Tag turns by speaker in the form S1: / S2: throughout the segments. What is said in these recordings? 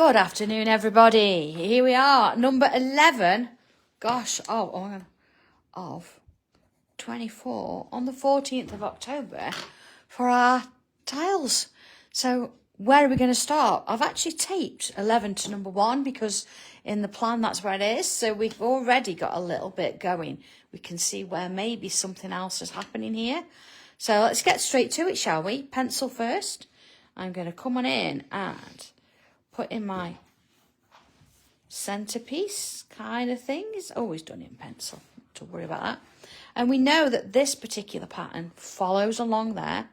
S1: Good afternoon, everybody. Here we are, number 11. Gosh, of 24 on the 14th of October for our tiles. So where are we going to start? I've actually taped 11 to number 1 because in the plan that's where it is. So we've already got a little bit going. We can see where maybe something else is happening here. So let's get straight to it, shall we? Pencil first. I'm going to come on in and put in my centerpiece kind of thing. It's always done in pencil, don't worry about that. And we know that this particular pattern follows along there.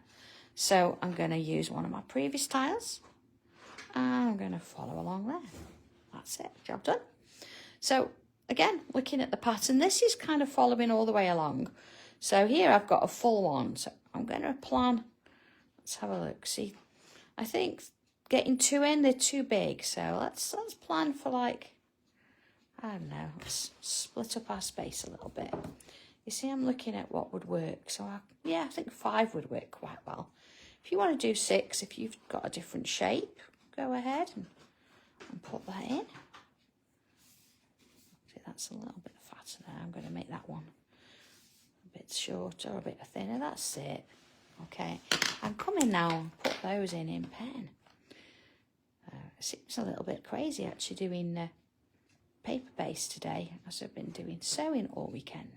S1: So I'm going to use one of my previous tiles and I'm going to follow along there. That's it, job done. So again, looking at the pattern, this is kind of following all the way along. So here I've got a full one. So I'm going to plan, let's have a look. See, I think getting 2 in, they're too big. So let's plan for like, I don't know, let's split up our space a little bit. You see, I'm looking at what would work. So I think 5 would work quite well. If you want to do 6, if you've got a different shape, go ahead and put that in. See, that's a little bit fatter there. I'm going to make that one a bit shorter, a bit thinner. That's it. Okay, I'm coming now and put those in pen. It seems a little bit crazy actually doing paper base today, as I've been doing sewing all weekend.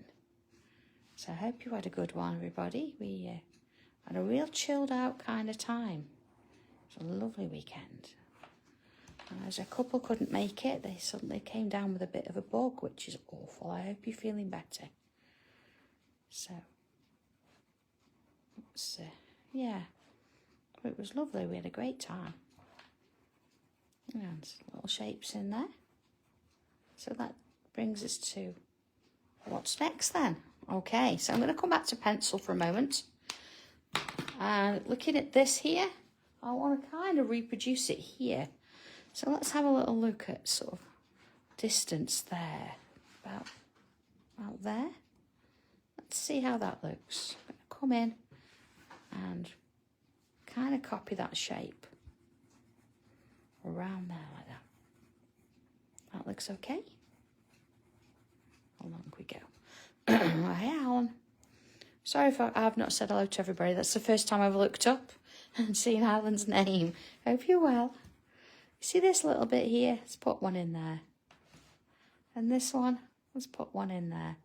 S1: So I hope you had a good one, everybody. We had a real chilled out kind of time. It was a lovely weekend. And as a couple couldn't make it, they suddenly came down with a bit of a bug, which is awful. I hope you're feeling better. So, yeah, it was lovely. We had a great time. And little shapes in there. So that brings us to what's next then. Okay, so I'm going to come back to pencil for a moment. And looking at this here, I want to kind of reproduce it here. So let's have a little look at sort of distance there, about there. Let's see how that looks. I'm going to come in and kind of copy that shape around there like that. That looks okay. Along we go. Hi, Alan. Sorry if I've not said hello to everybody. That's the first time I've looked up and seen Alan's name. Hope you're well. You see this little bit here? Let's put one in there. And this one, let's put one in there.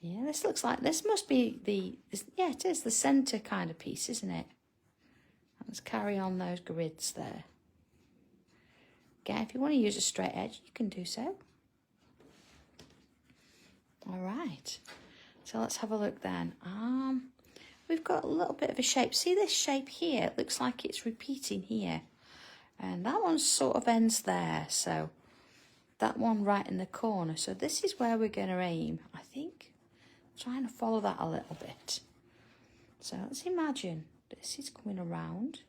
S1: Yeah, this looks like, this must be yeah, it is the center kind of piece, isn't it? Let's carry on those grids there. Again, if you want to use a straight edge, you can do so. All right, so let's have a look then. We've got a little bit of a shape. See this shape here? It looks like it's repeating here. And that one sort of ends there. So that one right in the corner. So this is where we're going to aim, I think. Trying to follow that a little bit. So let's imagine this is coming around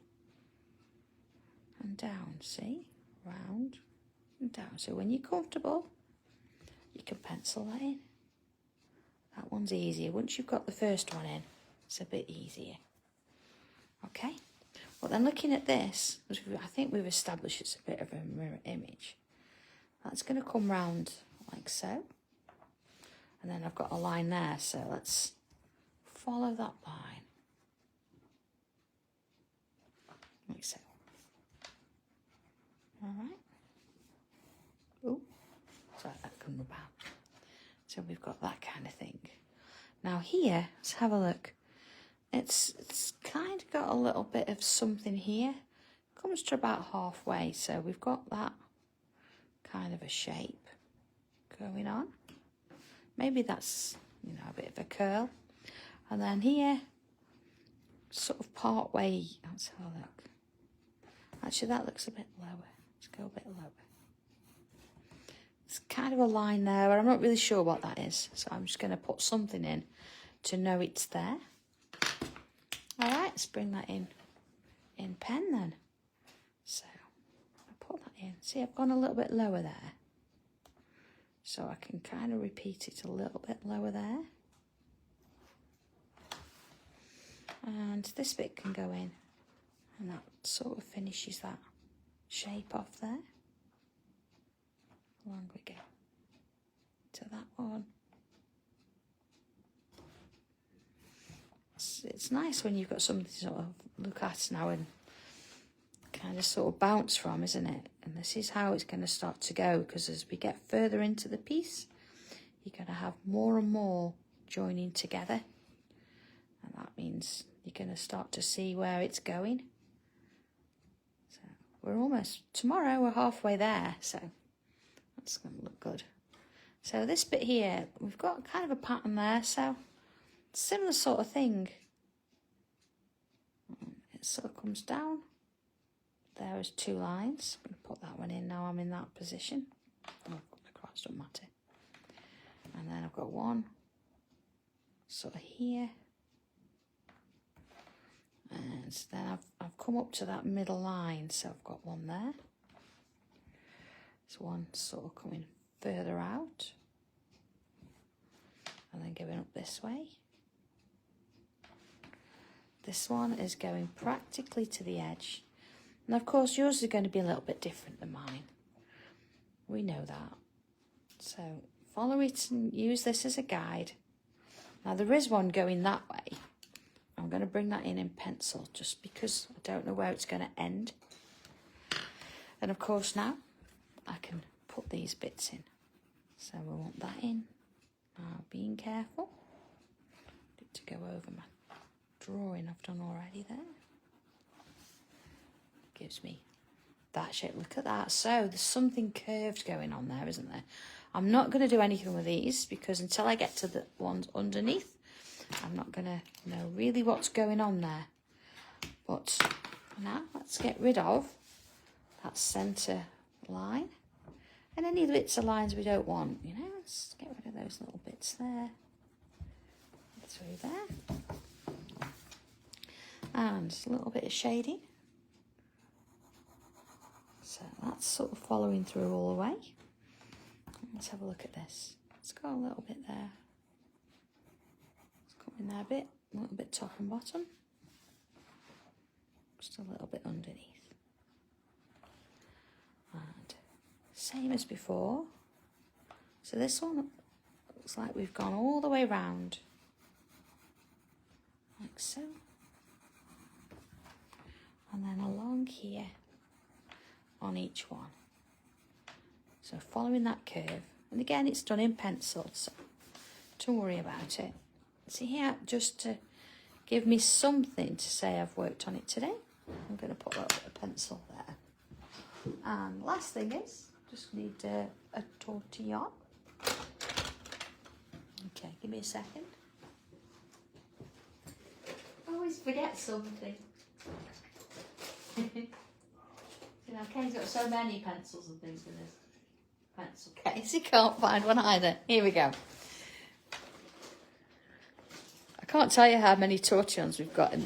S1: and down, see? Round and down. So when you're comfortable, you can pencil that in. That one's easier. Once you've got the first one in, it's a bit easier. Okay? Well, then looking at this, I think we've established it's a bit of a mirror image. That's going to come round like so. And then I've got a line there, so let's follow that line. Like so. All right. Oh, sorry, that couldn't rub out. So we've got that kind of thing. Now here, let's have a look. It's kind of got a little bit of something here. Comes to about halfway, so we've got that kind of a shape going on. Maybe that's, you know, a bit of a curl. And then here, sort of part way, let's have a look. Actually, that looks a bit lower. Let's go a bit lower. It's kind of a line there, but I'm not really sure what that is. So I'm just going to put something in to know it's there. All right, let's bring that in pen then. So I put that in. See, I've gone a little bit lower there. So I can kind of repeat it a little bit lower there. And this bit can go in. And that sort of finishes that shape off there. Along we go to that one. It's nice when you've got something to sort of look at now and kind of sort of bounce from, isn't it? And this is how it's going to start to go, because as we get further into the piece, you're going to have more and more joining together. And that means you're going to start to see where it's going. So we're almost, tomorrow we're halfway there, so that's going to look good. So this bit here, we've got kind of a pattern there, so similar sort of thing. It sort of comes down. There is 2 lines. I'm going to put that one in now I'm in that position. Oh, across, don't matter. And then I've got one sort of here. And then I've come up to that middle line, so I've got one there. There's one sort of coming further out. And then going up this way. This one is going practically to the edge. And of course yours is going to be a little bit different than mine. We know that. So follow it and use this as a guide. Now there is one going that way. I'm going to bring that in pencil just because I don't know where it's going to end. And of course now I can put these bits in. So we want that in. Now being careful. Need to go over my drawing I've done already there. Gives me that shape. Look at that. So there's something curved going on there, isn't there? I'm not going to do anything with these because until I get to the ones underneath, I'm not going to know really what's going on there. But now let's get rid of that centre line and any bits of lines we don't want. You know, let's get rid of those little bits there, through there, and a little bit of shading. So that's sort of following through all the way. Let's have a look at this. It's got a little bit there. It's coming there a bit, a little bit top and bottom. Just a little bit underneath. And same as before. So this one looks like we've gone all the way round. Like so. And then along here. On each one. So following that curve, and again it's done in pencil, so don't worry about it. See here, just to give me something to say I've worked on it today, I'm going to put a little bit of pencil there. And last thing is, just need a tortillon. Okay, give me a second. I always forget something. You know, Ken's got so many pencils and things in his pencil case, he can't find one either. Here we go. I can't tell you how many tortillons we've got in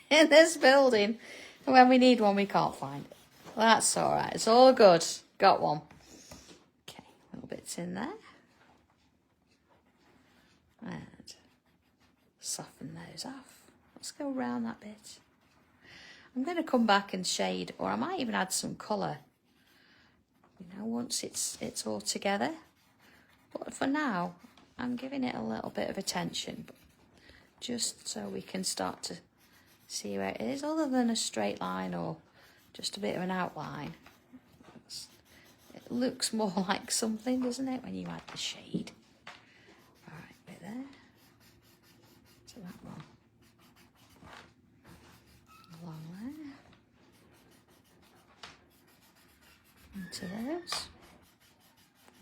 S1: this building. And when we need one, we can't find it. Well, that's all right. It's all good. Got one. Okay, little bits in there. And soften those off. Let's go around that bit. I'm going to come back and shade, or I might even add some colour, you know, once it's all together. But for now, I'm giving it a little bit of attention, just so we can start to see where it is, other than a straight line or just a bit of an outline. It looks more like something, doesn't it, when you add the shade. All right, bit there. So that one. Along there. Into those.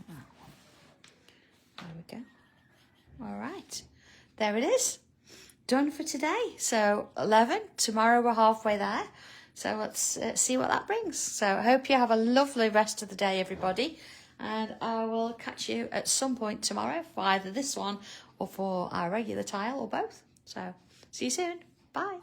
S1: That one. There we go. All right. There it is. Done for today. So 11. Tomorrow we're halfway there. So let's see what that brings. So I hope you have a lovely rest of the day, everybody. And I will catch you at some point tomorrow for either this one or for our regular tile or both. So see you soon. Bye.